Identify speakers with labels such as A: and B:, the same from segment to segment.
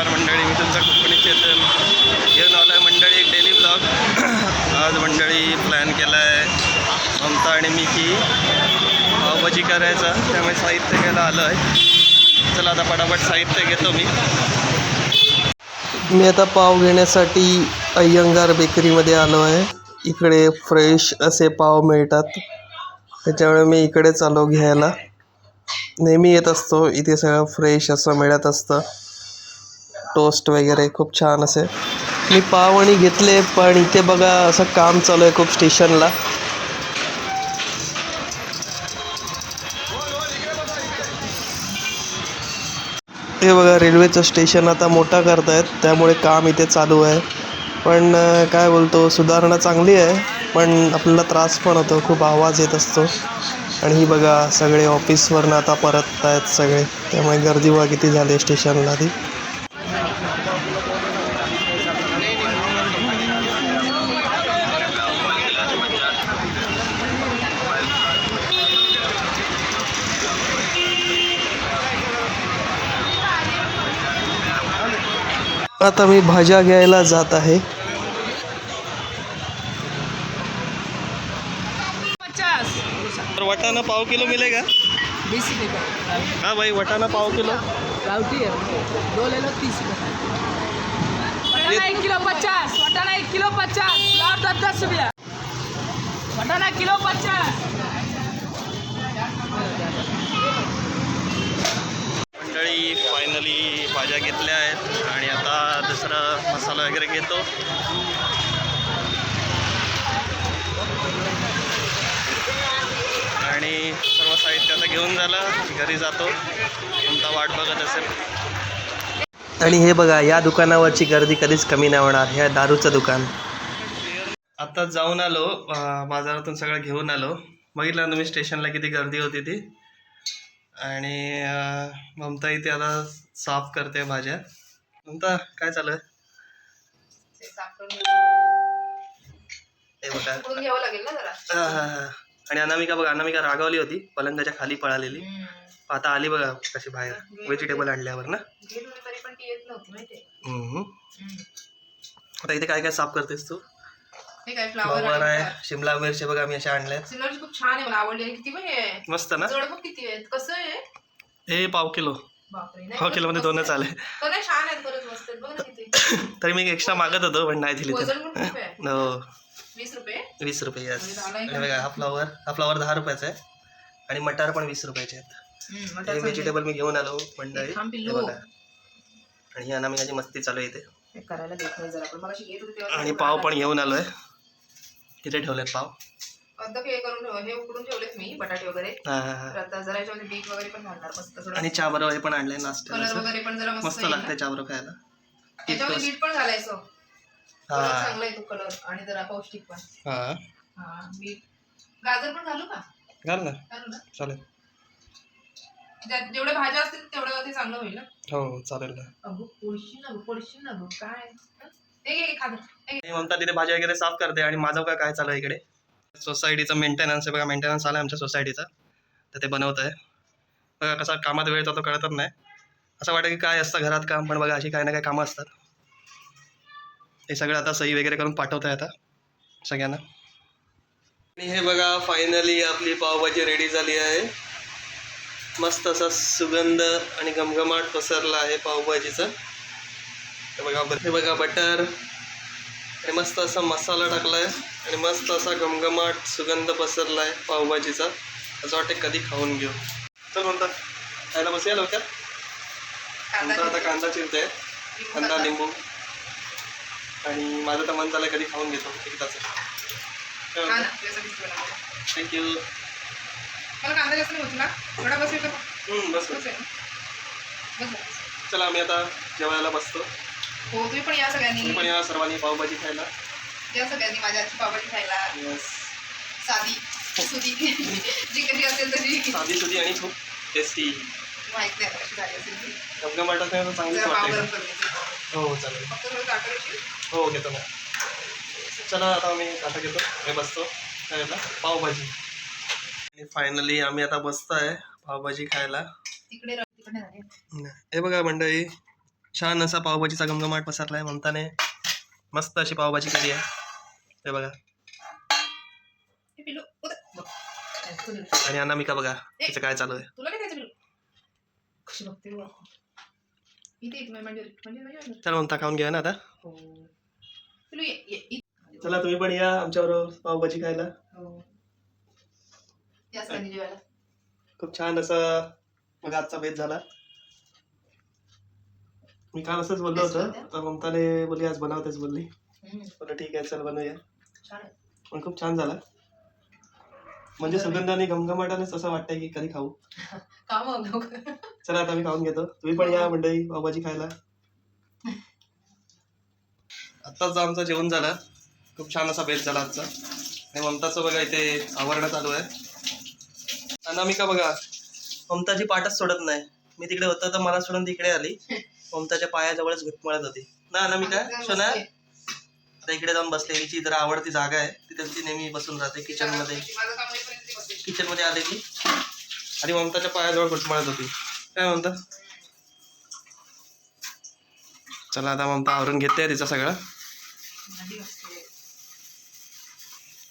A: नमस्कार मंडळी, मी तुमचा कोकणी चेतन घेऊन आलो आहे मंडळी एक डेली ब्लॉग. आज मंडळी प्लॅन केला आहे ममता आणि मी की पावभाजी करायचा, त्यामुळे साहित्य घ्यायला आलो आहे. चला आता पटापट साहित्य घेतो मी आता पाव घेण्यासाठी अय्यंगार बेकरीमध्ये आलो आहे. इकडे फ्रेश असे पाव मिळतात, त्याच्यामुळे मी इकडेच आलो घ्यायला. नेहमी येत असतो इथे, सगळं फ्रेश असं मिळत असतं. टोस्ट वगैरे खूप छान असे. मी पाव आणि घेतले, पण इथे बघा असं काम चालू आहे खूप स्टेशनला. हे बघा रेल्वेचं स्टेशन आता मोठा करतायत, त्यामुळे काम इथे चालू आहे. पण काय बोलतो, सुधारणा चांगली आहे, पण आपल्याला त्रास पण होतो, खूप आवाज येत असतो. आणि ही बघा सगळे ऑफिसवरनं आता परत आहेत सगळे, त्यामुळे गर्दी बघा किती झाली स्टेशनला ती. आता मी भाज्या घ्यायला जात आहे. वटाणा पाव किलो मिलेगा?
B: 20 रुपये का?
A: हाँ भाई, वटाणा पाव किलो.
B: राउटी है, 2 ले लो 30 रुपये. वटाणा 1 किलो 50, वटाणा 1 किलो 50, फ्लावर 10 रुपया. वटाणा किलो 50.
A: मंडळी फायनली भाज्या घेतल्या आहेत आणि आता दुसरा मसाला वगैरे घेतो. आणि सर्व साहित्य आता घेऊन झालं, घरी जातो. तुमचा वाट बघत असेल. आणि हे बघा, या दुकानावरची गर्दी कधीच कमी नाही होणार. ह्या दारूचं दुकान. आता जाऊन आलो बाजारातून, सगळं घेऊन आलो. बघितलं तुम्ही स्टेशनला किती गर्दी होती ती. आणि ममता इथे आता साफ करते भाज्या. ममता काय चालू आहे? हे बघा. आणि अनामिका बघा, अनामिका रागावली होती, पलंगाच्या खाली पळालेली. आता आली बघा कशी बाहेर, व्हेजिटेबल आणल्यावर ना. आता इथे काय काय साफ करतेस तू? फ्लावर आहे, शिमला मिरची बघा मी अशा आणल्या.
B: सिल्वरची खूप छान आहे, मला आवडली. किती पण आहे,
A: मस्त ना.
B: जड पण किती आहे, कसं आहे
A: हे पाव किलो.
B: बापरे,
A: पाव किलो मध्ये दोनच आले.
B: तर नाही छान आहेत, परत मस्त आहेत बघ ना किती.
A: तरी मी एक्स्ट्रा मागत होतो, पण नाही दिली.
B: वजन पण खूप आहे.
A: हो,
B: 20 रुपये.
A: 20 रुपये. यस. बघा हा फ्लावर 10 रुपयाचा आहे आणि मटार पण 20 रुपयाचे आहेत. हे व्हेजिटेबल मी घेऊन आलो मंडळी. बघा, आणि ही अनामिकाची मस्ती चालू आहे इथे.
B: करायला देखो जरा, पण मला येत होते तेव्हा.
A: आणि पाव पण घेऊन आलोय. किती ठेवलेत पाव?
B: अद्रक हे करून ठेव, हे उकडून ठेवलेत मी, बटाटे वगैरे. आता जरा याच्यामध्ये बीट वगैरे पण घालणार मस्त थोडं.
A: आणि चहा बरोबर हे पण आणलंय
B: कलर
A: नाश्त्याला.
B: वगैरे पण जरा
A: मस्त लागते चहा बरोबर खायला.
B: याच्यामध्ये बीट पण घालायचं, चांगला आहे तो कलर आणि जरा पौष्टिक पण. हा बीट, गाजर पण घालू का?
A: घाल ना,
B: घालू ना,
A: चालेल.
B: जेवढ्या भाज्या असतील तेवढं ते चांगलं होईल ना.
A: हो चालेल ना.
B: अगो पोळशी ना काय हे खा.
A: म्हणतात तिथे भाज्या वगैरे साफ करते. आणि माझं काय चालू आहे इकडे, सोसायटीचं मेंटेनन्स आहे बघा. मेंटेनन्स आला आमच्या सोसायटीचा, तर ते बनवत आहे बघा. कसा कामात वेळ जातो कळतच नाही. असं वाटतं की काय असतं घरात काम, पण बघा अशी काही ना काही कामं असतात. हे सगळं आता सही वगैरे करून पाठवत आहे आता सगळ्यांना. आणि हे बघा फायनली आपली पावभाजी रेडी झाली आहे. मस्त असा सुगंध आणि घमघमाट पसरला आहे पावभाजीचा. हे बघा बटर आणि मस्त असा मसाला टाकलाय आणि मस्त असा घमघमाट सुगंध पसरला आहे पावभाजीचा. असं वाटतं कधी खाऊन घेऊ. चल म्हणतात खायला बसूया लवकर. नंतर आता कांदा चिरते, कांदा लिंबू. आणि माझं तर मन झालं कधी खाऊन घेतो एकदाच. थँक्यू. बस. चला आम्ही आता जेवायला बसतो.
B: हो, तुम्ही पण या सगळ्यांनी.
A: पण या सर्वांनी पावभाजी खायला
B: या सगळ्यांनी माझ्या हातची पावभाजी खायला.
A: यस.
B: साधी सुधी जी कधी असेल तरी
A: साधी सुधी आणि खूप टेस्टी.
B: माहित नाही कशी झाली असेल ती.
A: घमघमाट असं चांगलीच वाटते. हो चालेल.
B: फक्त थोडं ताटं घेशील?
A: हो घेतो ना. चला आता आम्ही ताटं घेतो, मी बसतो खायला पावभाजी. आणि फायनली आम्ही आता बसतो आहे पावभाजी खायला.
B: तिकडे
A: हे बघा मंडळी, छान असा पावभाजीचा घमघमाट पसरला आहे. ममताने मस्त अशी पावभाजी केली आहे. हे बघा. आणि अनामिका बघा तिचं काय चालू आहे.
B: तुला काय खायचं पिलू? कशी बघते बघ. इथे एक म्हणजे
A: चला ममता खाऊन घ्या ना आता.
B: हो. पिलू ये.
A: चला तुम्ही पण या आमच्याबरोबर पावभाजी खायला.
B: हो. या सगळ्यांनी जेवायला.
A: खूप छान असं बघा आजचा बेत झाला. मी काल असंच बोललो होतं तर ममताने बोलली आज बनवतेच बोलली. बोललं ठीक आहे चल बनवूया. पण खूप छान झाला. म्हणजे सुगंधाने घमघमाटानेच असं वाटतंय की कधी खाऊ. चला आता मी खाऊन घेतो. तुम्ही पण या मंडळी पावभाजी खायला. आत्ताच आमचं जेवण झालं. खूप छान असा बेत झाला आजचा. आणि ममताचं बघा इथे आवरणं चालू आहे. अनामिका बघा ममताची पाठच सोडत नाही. मी तिकडे होतो तर मला सोडून तिकडे आली. ममताच्या पायाजवळच घुटमळत होती ना अनामिका. सोना आता इकडे जाऊन बसले. हिची जरा आवडती जागा आहे तिथे ती नेहमी बसून राहते किचन मध्ये आले की. आणि ममताच्या पायाजवळ घुटमळत होती. काय म्हणता. चला आता ममता आवरून घेते तिचं सगळं.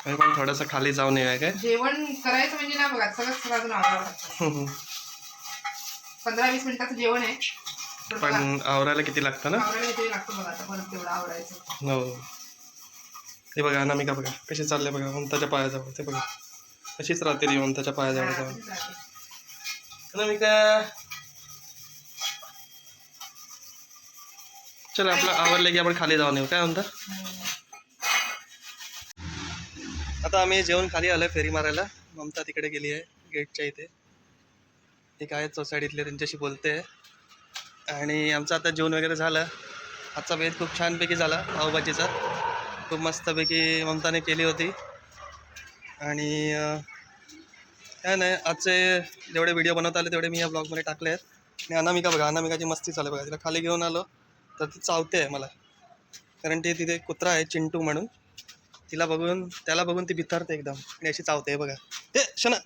A: मी पण थोडंसं खाली जाऊन येऊया काय.
B: जेवण करायचं म्हणजे ना बघा सगळं आवरावं. 15-20 मिनिटाचं जेवण आहे.
A: पण आवरायला किती लागतं ना.
B: लागतं बघा आता परत तेवढं आवरायचं.
A: हो. ते बघा अनामिका बघा कशी चालले बघा ममताच्या पायाजवळ. ते बघा कशीच राहते ती ममताच्या पायाजवळ जाऊन. अनामिका चला आपलं आवरलं की आपण खाली जाऊन येऊ. काय म्हणता. आता आम्ही जेवण खाली आलोय फेरी मारायला. ममता तिकडे गेली आहे गेटच्या इथे. एक आहेत सोसायटीतले त्यांच्याशी बोलते. आणि आमचं आता जेवण वगैरे झालं. आजचा बेत खूप छानपैकी झाला पावभाजीचा. खूप मस्तपैकी ममताने केली होती. आणि काय नाही आजचे जेवढे व्हिडिओ बनवता आले तेवढे मी या ब्लॉगमध्ये टाकले आहेत. आणि अनामिका बघा अनामिकाची मस्ती चालू बघा. तिला खाली घेऊन आलो तर ती चावते आहे मला. कारण ती तिथे कुत्रा आहे चिंटू म्हणून. त्याला बघून ती भितारते एकदम आणि अशी चावते बघा. ते शना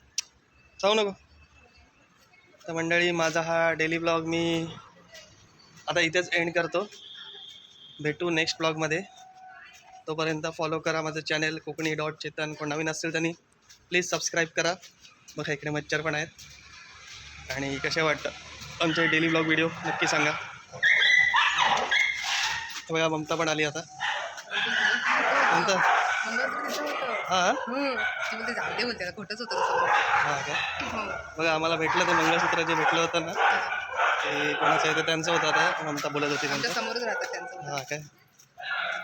A: चावू नको. तर मंडळी माझा हा डेली ब्लॉग मी आता इथेच एंड करतो. भेटू नेक्स्ट ब्लॉगमध्ये. तोपर्यंत फॉलो करा माझं चॅनल कोकणी.चेतन. कोण नवीन असेल त्यांनी प्लीज सबस्क्राईब करा. बघा इकडे मच्छर पण आहेत. आणि कसे वाटतं आमचे डेली ब्लॉग व्हिडिओ नक्की सांगा. बघा ममता पण आली आता. ममता हां
B: खोटंच होतं.
A: हां काय. बघा आम्हाला भेटलं ते मंगळसूत्र जे भेटलं होतं ना ते कोणाचं आहे ते त्यांचं होतं. आता ममता बोलत होती त्यांचं.
B: समोरच राहतात त्यांचं.
A: हां काय.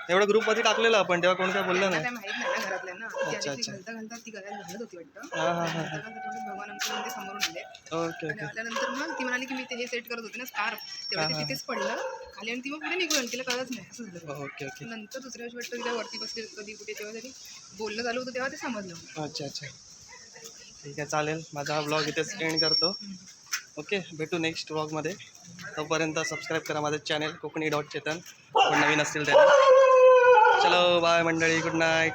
A: एवढं ग्रुपमध्ये टाकलेलं आपण तेव्हा कोण काय बोललं नाही.
B: माहित नाही ना घरातल्यांना.
A: अच्छा अच्छा.
B: घालता ती घालत होती वाटतं.
A: हां हां हां.
B: भगवान आमच्या समोरून आले.
A: ओके
B: आणि
A: ओके.
B: आल्यानंतर मग ती म्हणाली की मी ते हे सेट करत होते ना स्कार्फ तेव्हा ते तिथेच पडलं खाली आणि ती मग पुढे निघून तिला कळत नाही असं झालं.
A: Okay okay.
B: नंतर दुसऱ्या दिवशी वाटतं तिला वरती बसले कधी कुठे तेव्हा तरी बोलणं चालू होतं तेव्हा ते समजलं.
A: अच्छा अच्छा ठीक आहे चालेल. माझा हा ब्लॉग इथेच एंड करतो. ओके भेटू नेक्स्ट ब्लॉगमध्ये. तोपर्यंत सबस्क्राईब करा माझं चॅनल कोकणी.चेतन. कोण नवीन असतील त्यांनी. चलो बाय मंडळी. Good night.